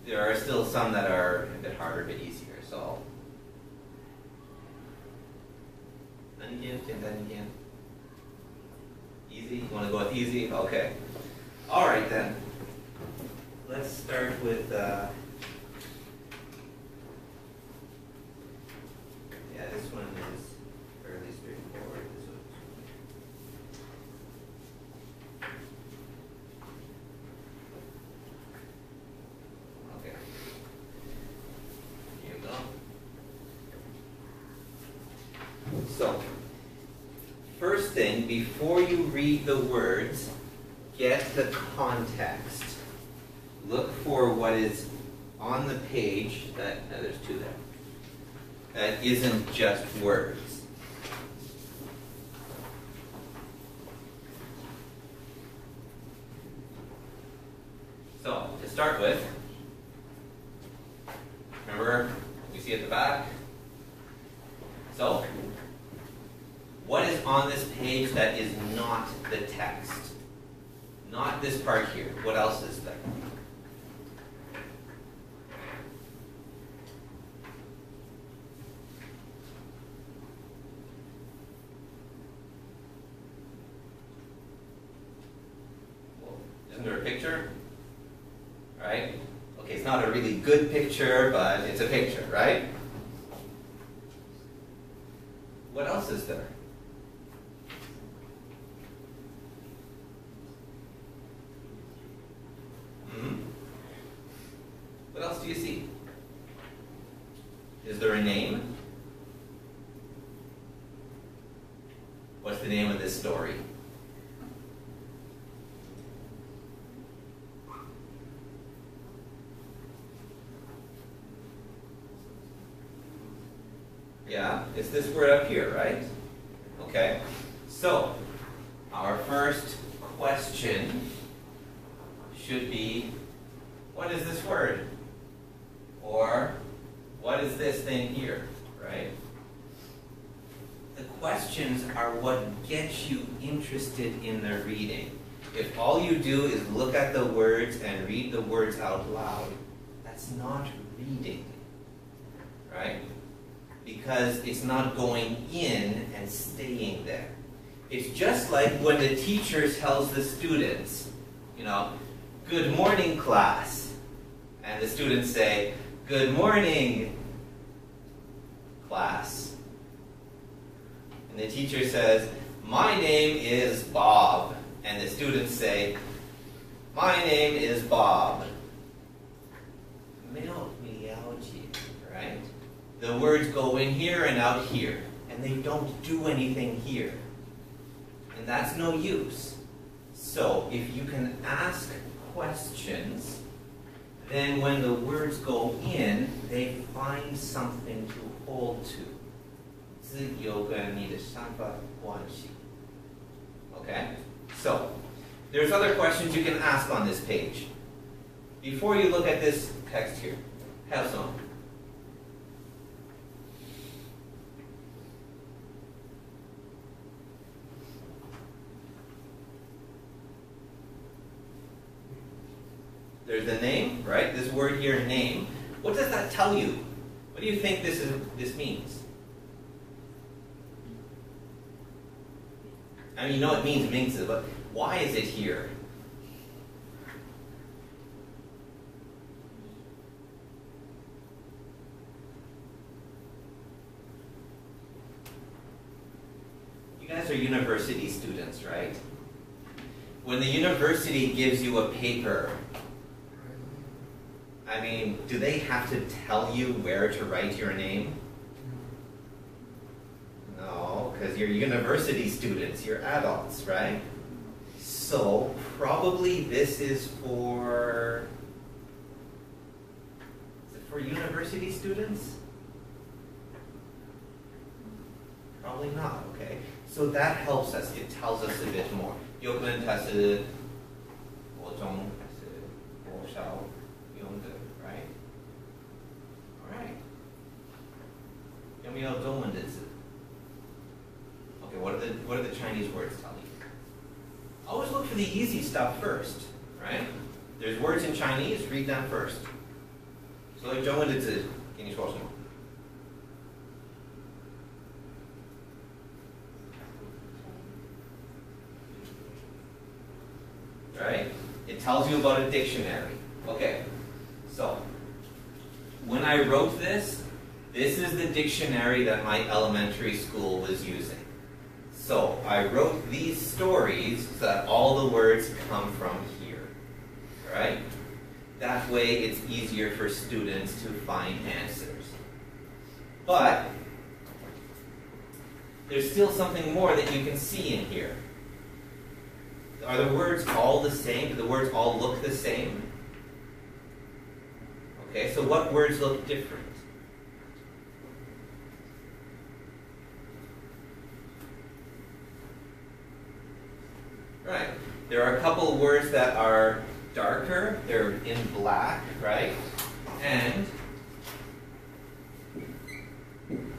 there are still some that are a bit harder, a bit easier. So, 难一点，简单一点。Easy? You want to go with easy? Okay. All right then. Let's start with. Yeah, this one is fairly straightforward. This one. Okay. Here you go. So, first thing, before you read the words, get the context. Look for what is on the page that, there's two there, that isn't just words. So, to start with, remember, we see at the back. So, what is on this page that is not the text? Not this part here. What else is there? Well, isn't there a picture? Right? Okay, it's not a really good picture, but it's a picture, right? What else is there? What else do you see? Is there a name? What's the name of this story? Yeah, it's this word up here, right? Okay. So, our first question should be, what is this word? Or, what is this thing here, right? The questions are what gets you interested in the reading. If all you do is look at the words and read the words out loud, that's not reading, right? Because it's not going in and staying there. It's just like when the teacher tells the students, you know, good morning, class. And the students say, good morning, class. And the teacher says, my name is Bob. And the students say, my name is Bob. Right? The words go in here and out here. And they don't do anything here. And that's no use. So if you can ask questions, then when the words go in, they find something to hold to. 自由跟你的想法关系. Okay? So, there's other questions you can ask on this page. Before you look at this text here, have some. There's the name, right? This word here, name. What does that tell you? What do you think this means? I mean, you know it means Mingzi, but why is it here? You guys are university students, right? When the university gives you a paper, I mean, do they have to tell you where to write your name? No, because you're university students, you're adults, right? So, probably this is for university students? Probably not, okay. So that helps us, it tells us a bit more. 有可能它是国中还是国小用的 right? Alright. 有没有中文的字? Okay, what are the Chinese words telling you? Always look for the easy stuff first, right? There's words in Chinese, read them first. 所以中文的字跟你说什么？ Right? It tells you about a dictionary. Okay, so when I wrote this, this is the dictionary that my elementary school was using. So I wrote these stories so that all the words come from here. Right? That way it's easier for students to find answers. But there's still something more that you can see in here. Are the words all the same? Do the words all look the same? Okay, so what words look different? Right. There are a couple of words that are darker. They're in black, right? And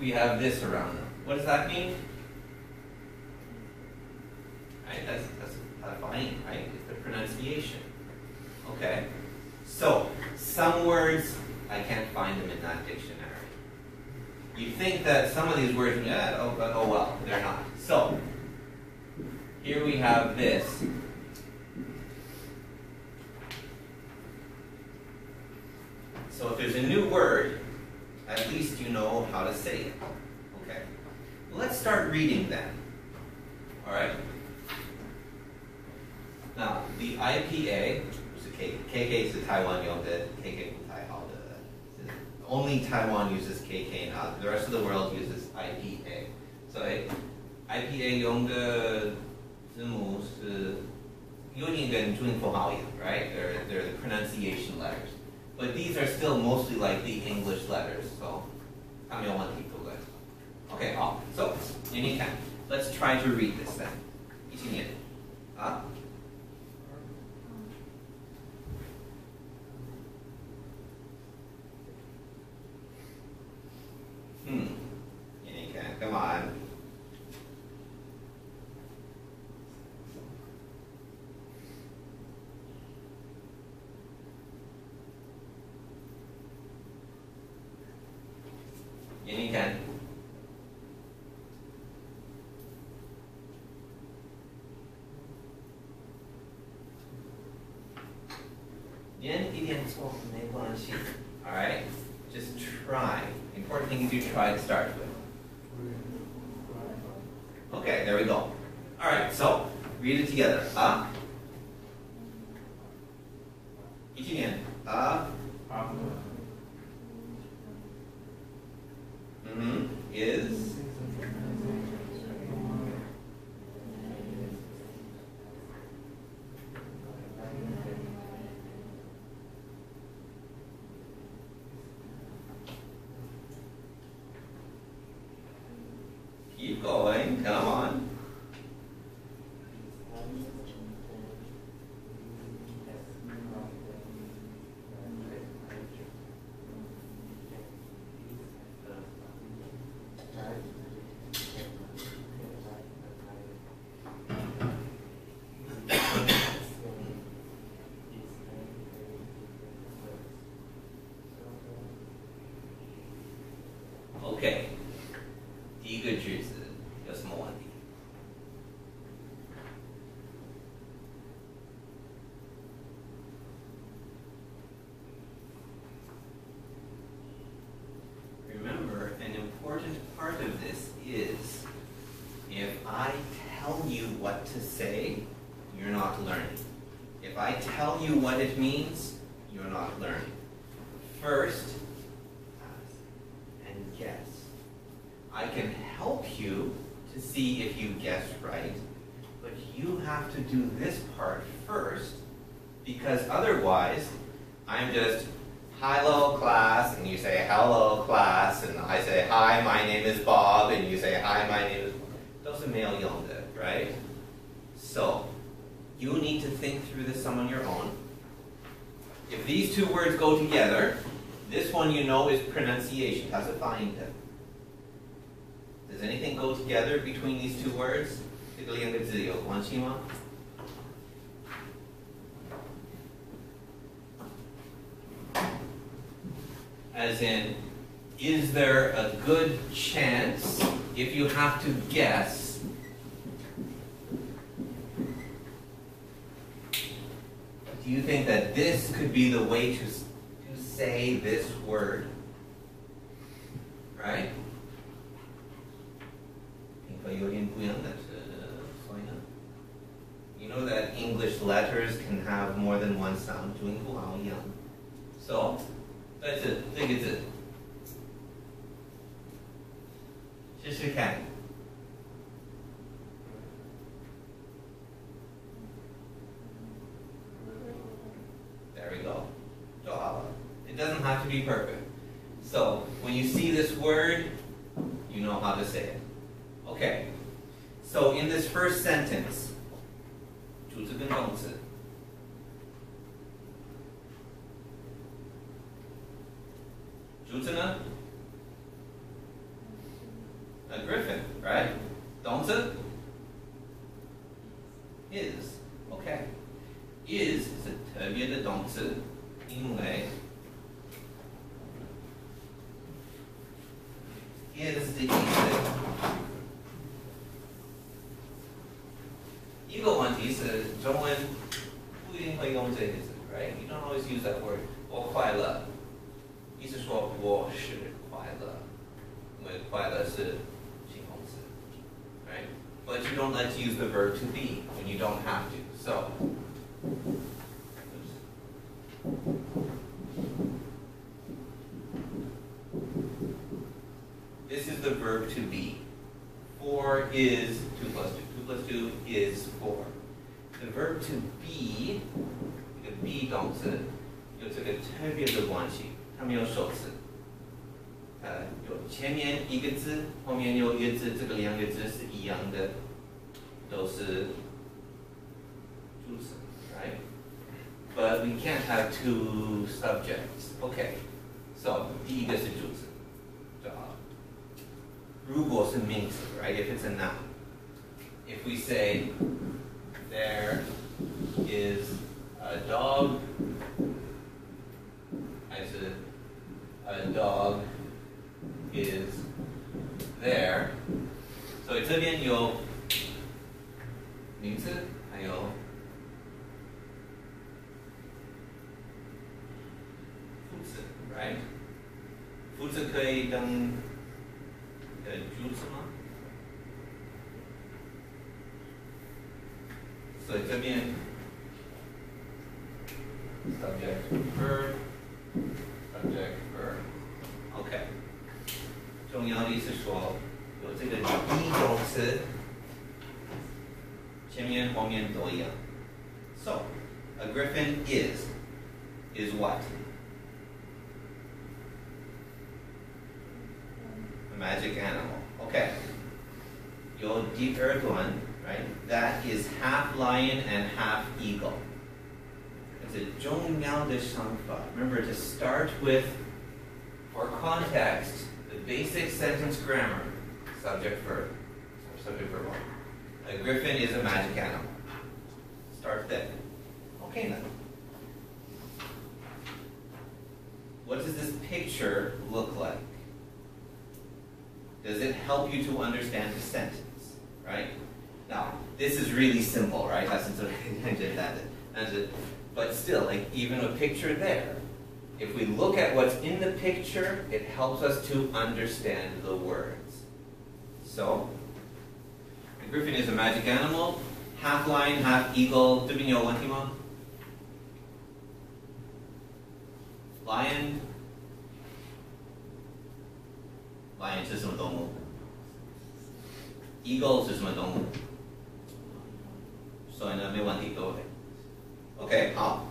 we have this around them. What does that mean? Right, that's fine, right? It's the pronunciation. Okay. So, some words, I can't find them in that dictionary. You think that some of these words, oh well, they're not. So, here we have this. So if there's a new word, at least you know how to say it. Okay. Let's start reading then. Alright? Now, the IPA, KK 是台湾用的 KK 不太好的 Only Taiwan uses KK now. The rest of the world uses IPA. So IPA 用的字母是有点跟注音符号一样, right? They're the pronunciation letters. But these are still mostly like the English letters, so 它没有问题, 对不对? Okay, 好. So, 你看, let's try to read this then. 一起念. You can, come on. You can. Alright? Just try. The important thing is you try to start with. Okay, there we go. Alright, so read it together. 一起念. Is keep going, come on. Okay. 第一个句子有什么问题? Remember, an important part of this is if I tell you what to say, you're not learning. If I tell you what it means, you're not learning. First, ask and guess. I can help you to see if you guess right, but you have to do this part first, because otherwise, I'm just, hello class, and you say hello class, and I say, hi, my name is Bob, and you say, hi, my name is, 都是没有用的, right? So, you need to think through this some on your own. If these two words go together, this one you know is pronunciation. 它是发音的. Does anything go together between these two words? 这个两个字有关系吗? as in, is there a good chance, if you have to guess, do you think that this could be the way to say this word? Right? You know that English letters can have more than one sound. So, that's it. 这个字，试试看。There we go. 就好了。It doesn't have to be perfect. So, when you see this word, you know how to say it. Okay. So, in this first sentence, 主词跟动词。主词呢 ？A griffin, right? 动词 is. Okay. Is 是特别的动词，因为 is 的意思。一个问题是中文不一定会用这个字 ，right? You don't always use that word. 我快乐，意思说我是快乐，因为快乐是形容词 ，right? But you don't like to use the verb to be when you don't have to. So, this is the verb to be. 4 is 2 plus 2. 2 plus 2 is 4. The verb to be, 这个 be 动词有这个特别的关系，它没有首词。有前面一个字，后面有一个字，这个两个字是一样的，都是主词 ，right? But we can't have 2 subjects. Okay. So 第一个是主词，就好了。如果是名词 right? If it's a noun. If we say, there is a dog, I said, a dog is there. So 这边有名词，还有副词 right? 副词可以当主词吗？所以这边 subject verb subject verb OK 重要的是说有这个 be 动词前面后面都一样 So a griffin is what? A magic animal OK 有第二段Right? That is half lion and half eagle. It's a 重要的想法. Remember to start with, for context, the basic sentence grammar, subject verb, or subject verb. A griffin is a magic animal. Start there. Okay then. What does this picture look like? Does it help you to understand the sentence? Right? Now, this is really simple, right? But still, like even a picture there, if we look at what's in the picture, it helps us to understand the words. So, a griffin is a magic animal, half lion, half eagle. 这边有问题吗? Lion 是什么动物? Eagle 是什么动物? 所以呢，没问题，对不对 ？OK， 好。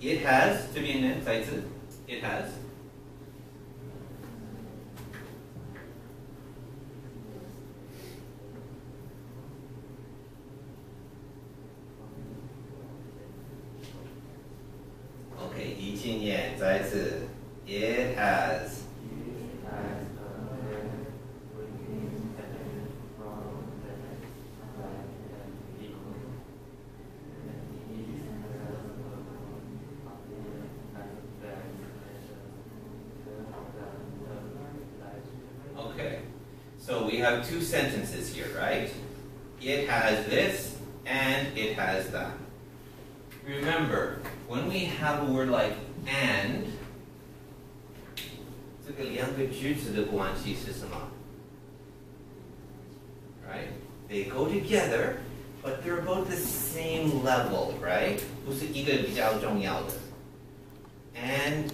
It has 这边呢，再一次 ，it has。OK， 一起念，再一次 ，it has。have two sentences here, right? It has this and it has that. Remember, when we have a word like and, 这个两个句子的关系是什么？ Right? They go together, but they're both the same level, right? 不是一个比较重要的。And